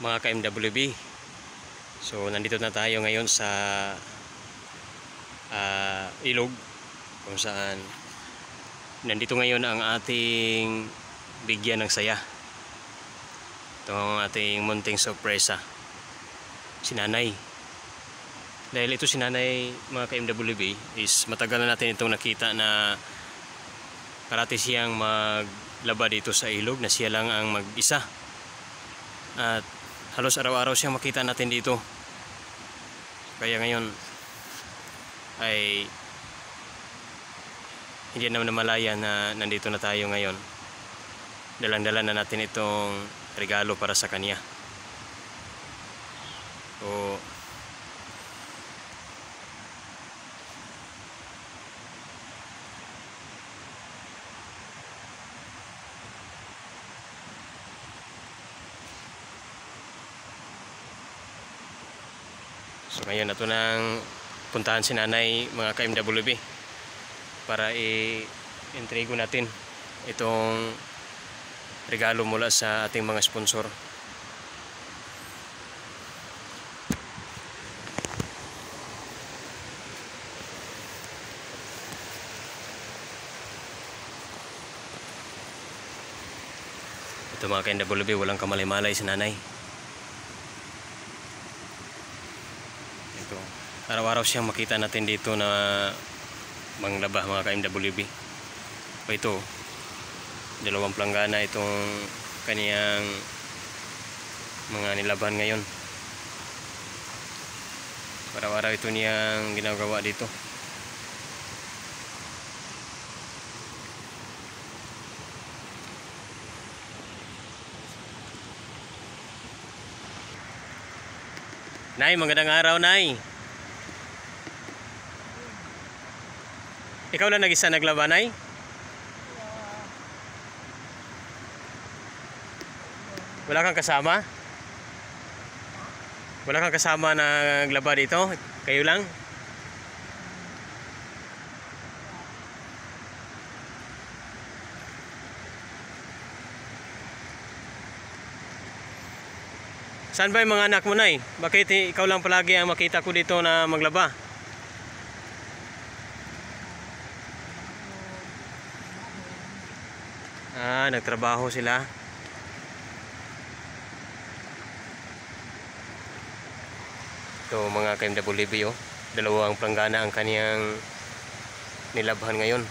mga ka-MWB. So nandito na tayo ngayon sa ilog kung saan nandito ngayon ang ating bigyan ng saya. Ito ang ating munting sorpresa, si Nanay. Dahil ito si Nanay, mga ka-MWB, is matagal na natin itong nakita na parati siyang maglaba dito sa ilog, na siya lang ang mag-isa. At halos araw-araw siyang makita natin dito. Kaya ngayon ay hindi naman namalaya na nandito na tayo ngayon. Dalang-dala na natin itong regalo para sa kanya. So ngayon nato nang puntahan si Nanay, mga ka-MWB, para i-entrego natin itong regalo mula sa ating mga sponsor. Ito mga ka-MWB, walang kamalay-malay si Nanay. Ito, araw-araw siyang makita natin dito na manglaba, mga ka-MWB. Ito, dalawang planggana itong kaniyang mga nilaban ngayon. Araw-araw ito niyang ginagawa dito. Nay, magandang araw, Nay. Ikaw lang nag-isa naglaba, Nay? Wala kang kasama? Wala kang kasama na naglaba dito? Kayo lang? Saan ba yung mga anak mo, Nay? Bakit ikaw lang palagi ang makita ko dito na maglaba? Nagtrabaho sila. Ito mga ka-MWB, dalawang planggana ang kaniyang nilabhan ngayon.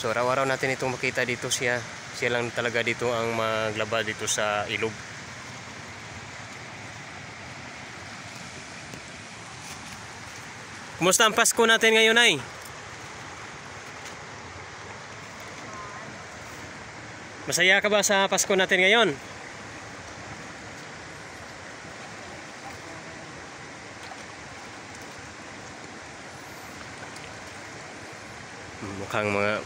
So araw-araw natin itong makita dito, siya lang talaga dito ang maglaba dito sa ilog. Kumusta ang Pasko natin ngayon, Nay? Masaya ka ba sa Pasko natin ngayon?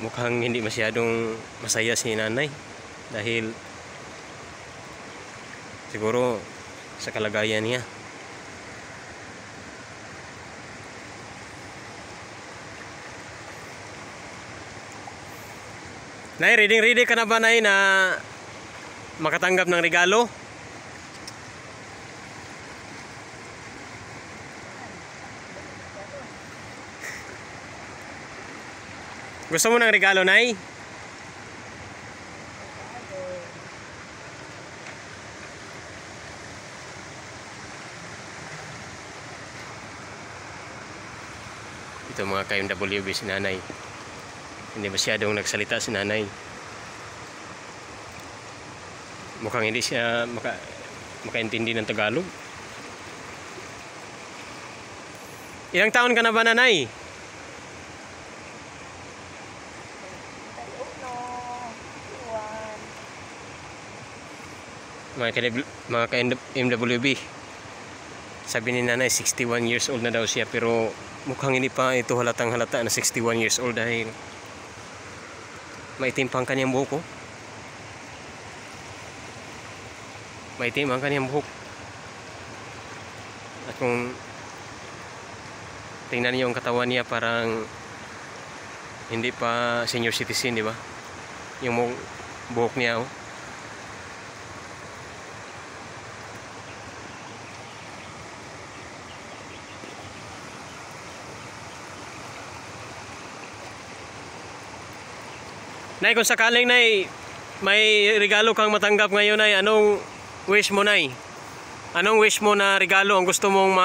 Mukhang hindi masyadong masaya si Nanay dahil siguro sa kalagayan niya. Nay, ready ka na ba, Nay, na makatanggap ng regalo? Gusto mo ng regalo, Nay? Ito mga ka-MWB, si Nanay. Hindi masyadong nagsalita si Nanay. Mukhang hindi siya makaintindi ng Tagalog. Ilang taon ka na ba, Nanay? Mga ka-MWB, sabi ni Nanay 61 years old na daw siya, pero mukhang hindi pa ito halatang halata na 61 years old dahil maitim pa ang kanyang buhok. Maitim ang kanyang buhok. At kung tingnan niyo ang katawan niya, parang hindi pa senior citizen, di ba? Yung buhok niya, oh. Nay, kung sakaling nay, may regalo kang matanggap ngayon nay, anong wish mo nay? Anong wish mo na regalo ang gusto mong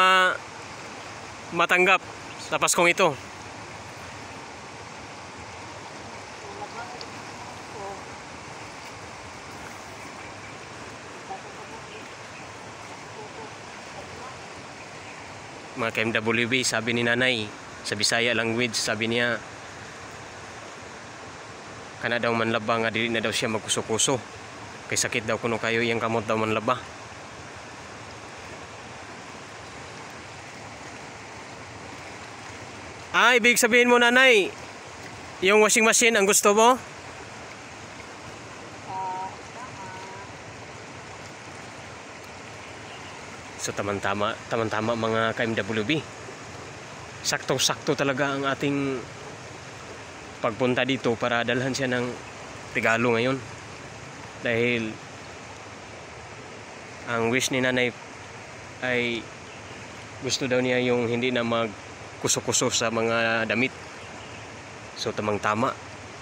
matanggap sa Paskong ito? Mga KMWB, sabi ni nanay, sa Bisaya language, sabi niya, kana daw manlaba nga dili na daw siya magkuso-kuso. Kay sakit daw kuno kayo iyang kamot daw manlaba. Ibig sabihin mo nanay, yung washing machine ang gusto mo? So tamang-tama mga KMWB. Sakto-sakto talaga ang ating pagpunta dito para dalhan siya ng regalo ngayon. Dahil ang wish ni nanay ay gusto daw niya yung hindi na magkuso-kuso sa mga damit. So tamang-tama.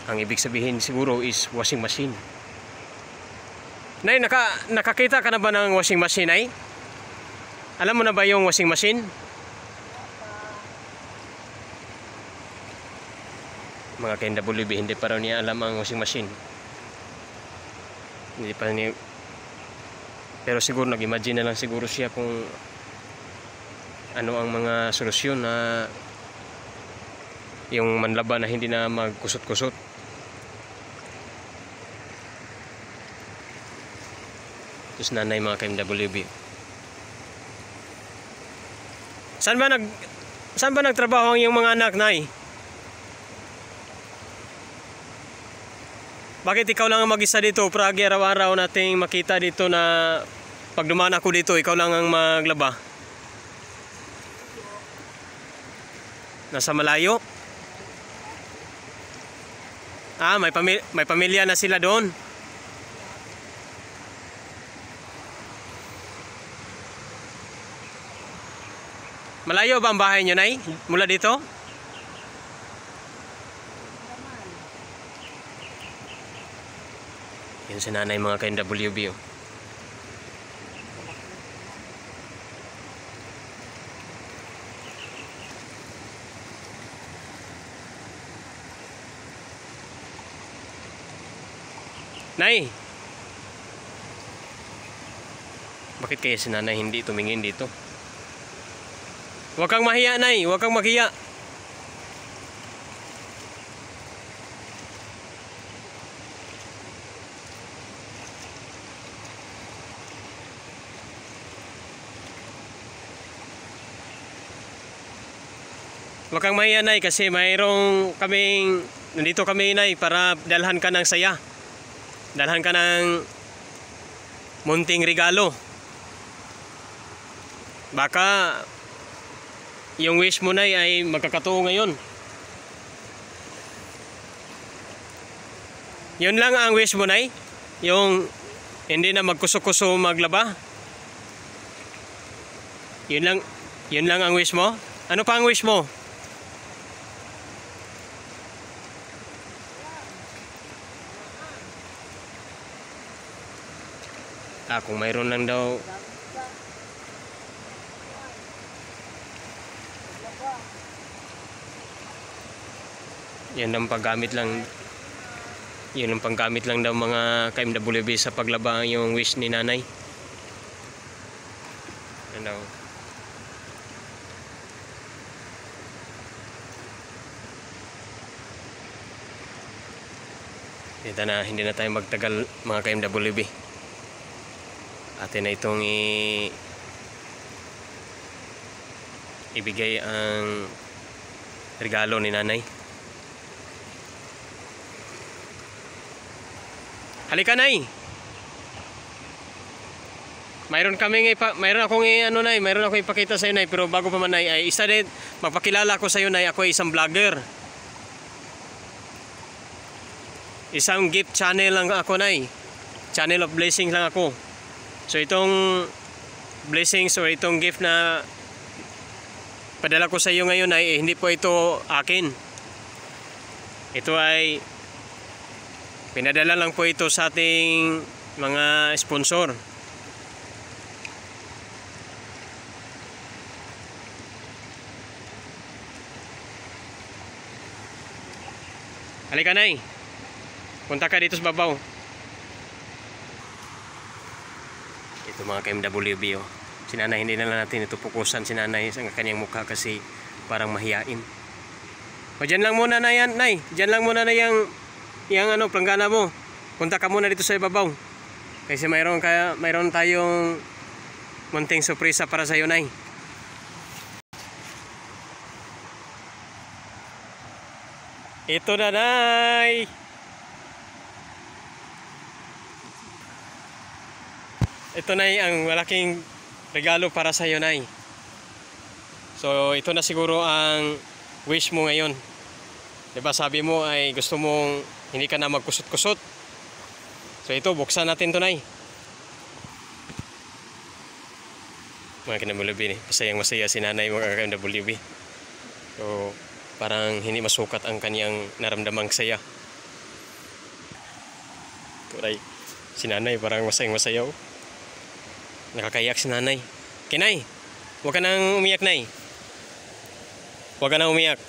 Ang ibig sabihin siguro is washing machine. Nay, nakakita ka na ba ng washing machine ay? Alam mo na ba yung washing machine? Mga KMWB, hindi pa raw niya alam ang washing machine. Hindi pa niya. Pero siguro nag-imagine na lang siguro siya kung ano ang mga solusyon na yung manlaba na hindi na magkusot-kusot. Tapos nanay mga KMWB. Saan ba nagtrabaho ang iyong mga anak, nay? Bakit ikaw lang ang mag-isa dito? Pragi araw-araw nating makita dito na pag dumaan ako dito, ikaw lang ang maglaba. Nasa malayo? May pamilya na sila doon. Malayo ba ang bahay nyo, nay? Mula dito? Yan si nanay mga KMWB. Nay! Bakit kaya si nanay hindi tumingin dito? Huwag kang mahiya, nay. Huwag kang mahiya. Huwag kang mahiya, nay, kasi nandito kami, nay, para dalhan ka ng saya. Dalhan ka ng munting regalo. Baka yung wish mo, nay, ay magkakatuo ngayon. Yun lang ang wish mo, nay? Yung hindi na magkuso-kuso maglaba? Yun lang ang wish mo? Ano pa ang wish mo? Kung mayroon lang daw. Yan ang paggamit lang. Yun ang panggamit lang daw mga KMWB sa paglaba yung wish ni nanay. Ano? Ito na, hindi na tayo magtagal mga KMWB. Atin na itong ibigay ang regalo ni nanay. Halika, nay. Mayroon akong ipakita sa iyo, nay, pero bago pa man, nay, ay isa din magpakilala ko sa iyo, nay. Ako ay isang vlogger. Isang gift channel lang ako, nay. Channel of blessings lang ako. So itong blessings or itong gift na padala ko sa iyo ngayon ay hindi po ito akin. Ito ay Pinadala lang po ito sa ating mga sponsor. Halika Nay, punta ka dito sa babaw. Ito mga ka-MWB oh. Si Nanay, hindi na lang natin ito pukusan si Nanay sa kanyang mukha kasi parang mahiyain. O dyan lang muna na yan Nay, dyan lang muna na yung ano, planggana mo. Punta ka muna dito sa babaw. Kasi mayroon tayong munting sorpresa para sa iyo Nay. Ito na Nay. Ito Nay ang malaking regalo para sa iyo Nay. So ito na siguro ang wish mo ngayon. Diba sabi mo ay gusto mong hindi ka na magkusot-kusot. So ito buksan natin to Nay. Mga ka-MWB, masayang masaya si Nanay mga ka-MWB. So parang hindi masukat ang kanyang naramdamang saya. Turay, si Nanay parang masayang masaya oh. Nakakaiyak si Nanay. Kinay, huwag ka nang umiyak Nay. Huwag ka nang umiyak.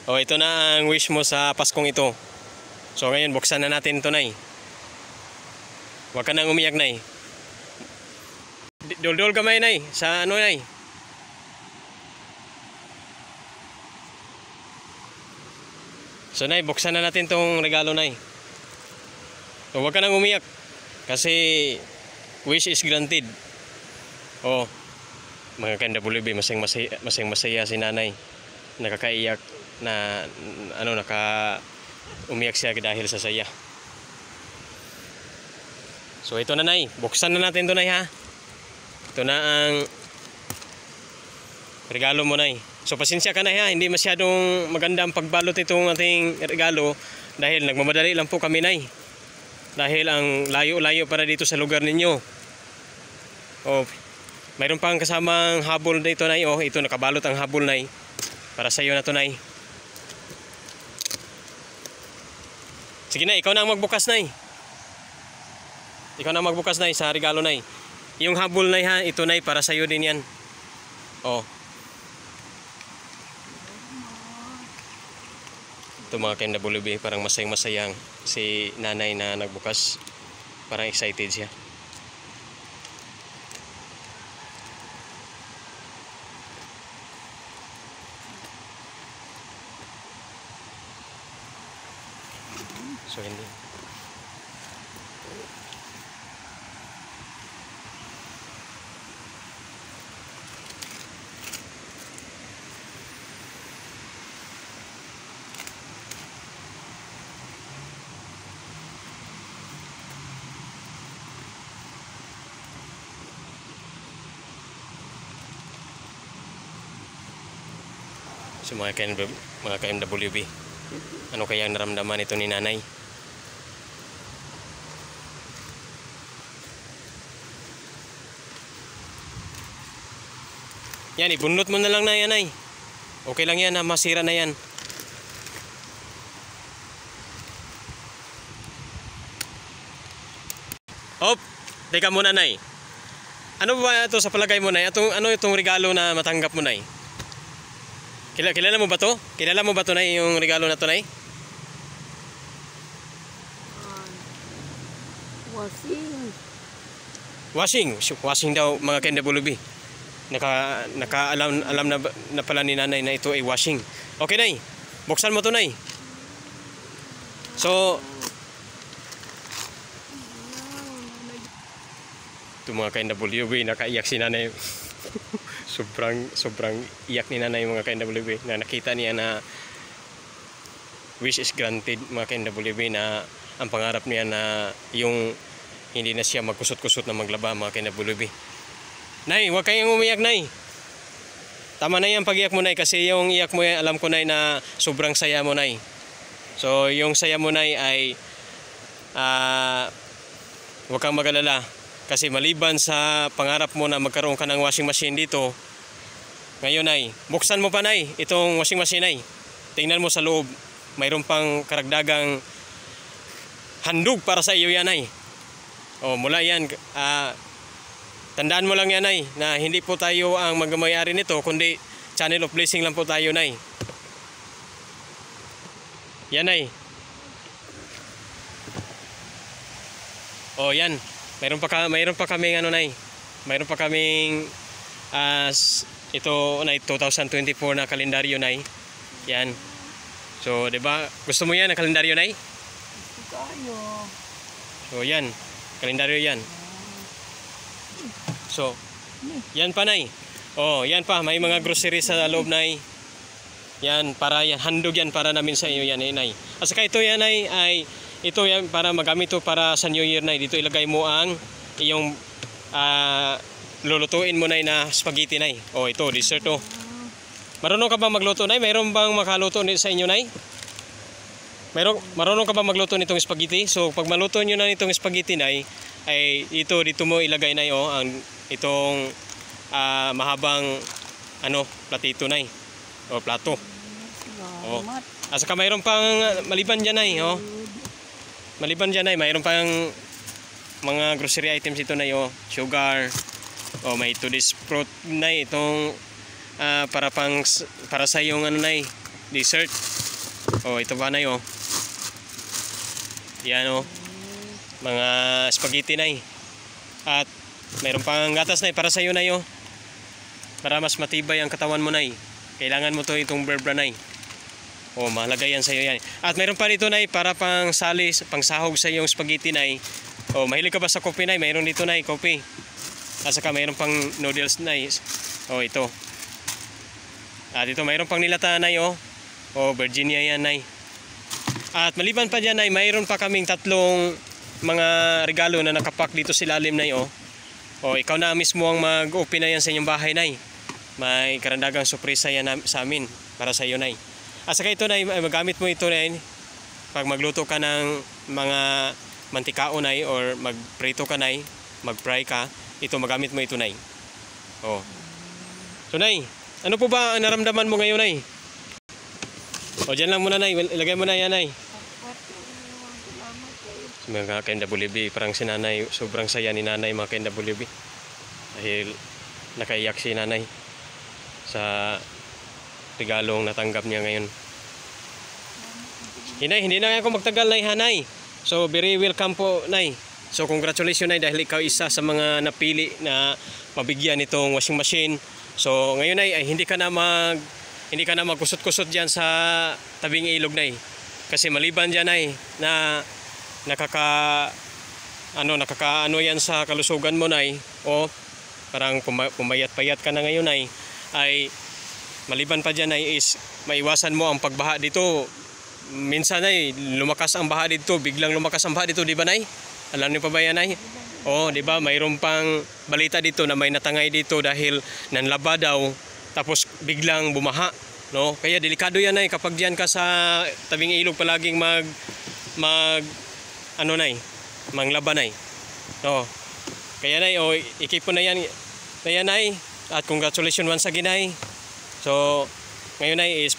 O ito na ang wish mo sa Paskong ito. So ngayon buksan na natin ito Nay. Huwag ka nang umiyak Nay. Dol-dol kamay Nay. Sa ano Nay? So Nay, buksan na natin tong regalo Nay. So huwag ka nang umiyak. Kasi wish is granted. Oh, mga ka-MWB, masayang masaya si Nanay. Nakakaiyak na ano, umiyak siya dahil sa saya. So ito na Nay, buksan na natin to Nay ha. Ito na ang regalo mo Nay. So pasensya ka Nay ha, hindi masyadong maganda ang pagbalot itong ating regalo dahil nagmamadali lang po kami Nay. Dahil ang layo-layo para dito sa lugar ninyo. Oh, mayroon pang kasamang habol dito Nay. Oh, ito nakabalot ang habol Nay. Para sa iyo na to Nay. Sige na, ikaw na ang magbukas Nay. Ikaw na magbukas Nay sa regalo Nay. Yung habol Nay ha, ito Nay para sa iyo din yan. Oh. Ito mga ka-MWB, parang masayang-masayang si Nanay na nagbukas. Parang excited siya. So hindi. So mga ka-MWB, ano kaya ang naramdaman ito ni Nanay? Yan, ibunot mo na lang na yan Nay. Okay lang yan, masira na yan. Hop, teka muna Nay. Ano ba ito sa palagay mo Nay? Ano itong regalo na matanggap mo Nay? Kilala mo ba to? Kilala mo ba to Nay, yung regalo na to Nay? Washing daw mga ka-MWB. Alam na pala ni Nanay na ito ay washing. Okay Nay, buksan mo to Nay. So ito mga ka-MWB, nakaiyak si Nanay. sobrang iyak ni Nanay mga ka-MWB na nakita niya na wish is granted mga ka-MWB, na ang pangarap niya na yung hindi na siya magkusot-kusot na maglaba mga ka-MWB. Nay, huwag kayong umiyak Nay. Tama na yan pag-iyak mo Nay, kasi yung iyak mo yan, alam ko Nay na sobrang saya mo Nay. So yung saya mo Nay ay huwag kang mag-alala. Kasi maliban sa pangarap mo na magkaroon ka ng washing machine dito, ngayon Nay, buksan mo pa Nay itong washing machine Nay. Tingnan mo sa loob, mayroon pang karagdagang handog para sa iyo yan ay. O mula yan, tandaan mo lang yan ay, na hindi po tayo ang magmamayari nito, kundi channel of blessing lang po tayo nay. Yan ay. O yan, mayroon pa kaming ano nay. Mayroon pa kaming ito na 2024 na kalendaryo nay. Yan. So, 'di ba? Gusto mo 'yan ang kalendaryo nay? Gusto kayo. So, yan. Kalendaryo 'yan. So, yan pa nay. Oh, yan pa, may mga groceries sa loob nay. Yan para yan, handog yan para namin sa iyo yan nay. At saka ito yan ay ito yan para magamit to para sa New Year nay. Dito ilagay mo ang iyong lulutuin mo nay na spaghetti nay. Oh, ito dessert to. Marunong ka ba magluto nay? Mayroon bang makaluto sa inyo nay? Marunong ka ba magluto nitong spaghetti? So pag maluto niyo na nitong spaghetti nay, ay ito dito mo ilagay nay oh ang itong mahabang platito nay. O plato. Oh. At saka mayroon pang maliban diyan nay oh. Maliban diyan ay mayroon pang mga grocery items ito nay oh, sugar. Oh, may today's fruit nay itong para sa yung nay dessert. Oh, ito ba nay oh. Yan oh. Mga spaghetti nay. At mayroon pang gatas nay para sa iyo nay oh. Para mas matibay ang katawan mo nay. Kailangan mo to itong Bear Brand nay. Oh, mahalaga yan sa iyo yan. At mayroon pa dito nay para pang sahog sa iyong spaghetti nay. Oh, mahilig ka ba sa coffee nay? Mayroon dito nay, coffee. At saka mayroon pang noodles nay. Oh, ito. At ito mayroon pang nilata nay oh. Oh, Virginia yan nay. At maliban pa diyan nay, mayroon pa kaming tatlong mga regalo na nakapak dito sa ilalim nay oh. Oh, ikaw na mismo ang mag-open na yan sa inyong bahay nay. May karandagang sorpresa yan sa amin para sa iyo nay. At saka ito nay, magamit mo ito nay pag magluto ka ng mga mantikao nay or magprito ka nay, mag-fry ka, ito magamit mo ito nay. Oh. So nay, ano po ba ang naramdaman mo ngayon nay? O dyan lang muna nay, ilagay mo na yan nay. Mga KNWB, parang si nanay, sobrang saya ni nanay mga KNWB. Dahil nakaiyak si nanay sa regalong natanggap niya ngayon. Hinay, hindi na ako magtagal nay hanay. So very welcome po nay. So congratulations nay dahil ikaw isa sa mga napili na mabigyan nitong washing machine. So ngayon ay hindi ka na magkusot-kusot diyan sa tabing ilog nay. Kasi maliban diyan ay na nakakaano yan sa kalusugan mo nay. O parang pumayat-payat ka na ngayon ay maliban pa diyan ay is maiwasan mo ang pagbaha dito. Minsan ay lumakas ang baha dito, biglang lumakas ang baha dito, di ba nay? Alam niyo pa ba yan nay? Oh, di ba? Mayroon pang balita dito na may natangay dito dahil nanlaba daw tapos biglang bumaha, no? Kaya delikado yan nay kapag diyan ka sa tabing ilog palaging manglaba nay. No. Kaya nay, ikip po na yan. Kaya nay, at congratulations once again nay. So, ngayon nay is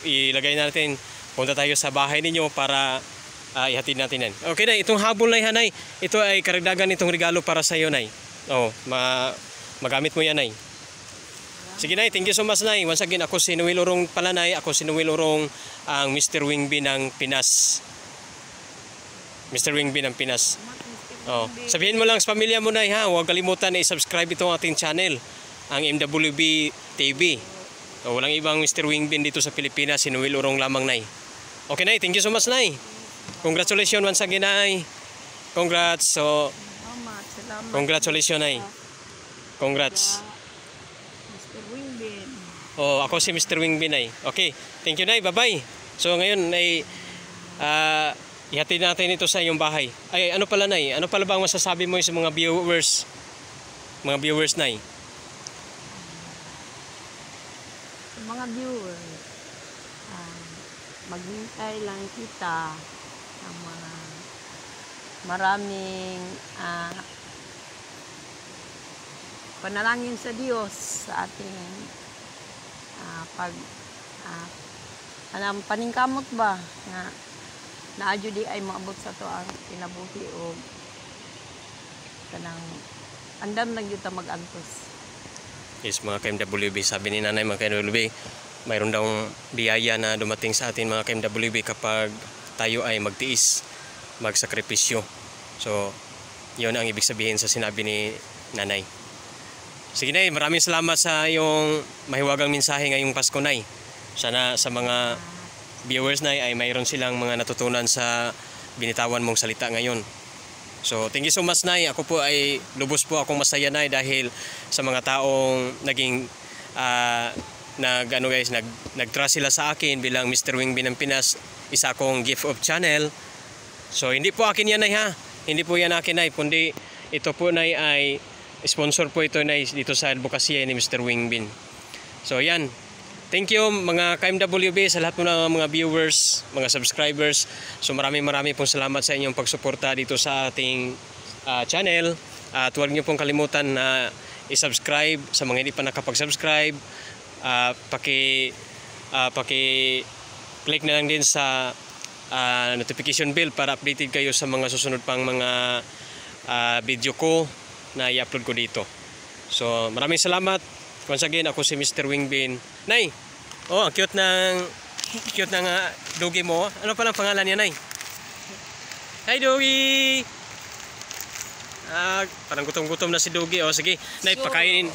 ilagay natin, punta tayo sa bahay ninyo para ihatid natin yan. Okay nay, itong habol nay hanay, ito ay karagdagan itong regalo para sa iyo nay. Oh, magamit mo yan nay. Sige nay, thank you so much nay. Once again, ako si Noel Urong pala nay. Ako si Noel Urong, ang Mr. Wingby ng Pinas. Mr. Wingby ng Pinas. Oh, sabihin mo lang sa pamilya mo nay ha, huwag kalimutan na i-subscribe itong ating channel, ang MWB TV. So, walang ibang Mr. Wingby dito sa Pilipinas, si Noel Urong lamang nay. Okay nay, thank you so much nay. Congratulations once again nay. Congrats. So, congratulations nay. Congrats. Mr. Wingbin. Oh, ako si Mr. Wingby nay. Okay, thank you nay. Bye-bye. So ngayon ay ihatid natin ito sa iyong bahay. Ay, ano pala nay? Ano pala bang masasabi mo sa mga viewers? Mga viewers nay. Sa mga viewers, maghintay lang kita ng mga maraming panalangin sa Diyos sa ating paningkamot ba na naadyo di ay maabot sa to ang kinabuhi o kanang andam lang yun ta mag-antos. Yes, mga KMWB, sabi ni nanay mga KMWB, mayroon daw biyaya na dumating sa atin mga KMWB kapag tayo ay magtiis, magsakripisyo. So, yun ang ibig sabihin sa sinabi ni nanay. Sige nay, maraming salamat sa iyong mahiwagang mensahe ngayong Pasko nay. Sana sa mga viewers nay ay mayroon silang mga natutunan sa binitawan mong salita ngayon. So, thank you so much nay. Ako po ay lubos po akong masaya nay dahil sa mga taong naging nag-trust sila sa akin bilang Mr. Wingbin ng Pinas, isa akong gift of channel. So, hindi po akin yan nay ha. Hindi po yan akin nay, kundi ito po nay ay sponsor po ito nay dito sa advocacy ni Mr. Wingbin. So, yan. Thank you mga KMWB sa lahat po ng mga viewers, mga subscribers. So maraming pong salamat sa inyong pagsuporta dito sa ating channel. At huwag niyo pong kalimutan na i-subscribe sa mga hindi pa nakapag-subscribe. Paki-click na lang din sa notification bell para updated kayo sa mga susunod pang mga video ko na i-upload ko dito. So maraming salamat. Once again, ako si Mr. Wingbin. Nay, ang cute ng doggy mo. Ano pa lang pangalan niya, Nay? Hi, doggy! Parang gutom-gutom na si doggy. Sige, Nay, pakainin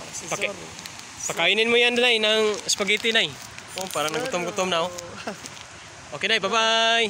mo yan, Nay, ng spaghetti, Nay. Parang nagutom-gutom na, Okay, Nay, bye-bye!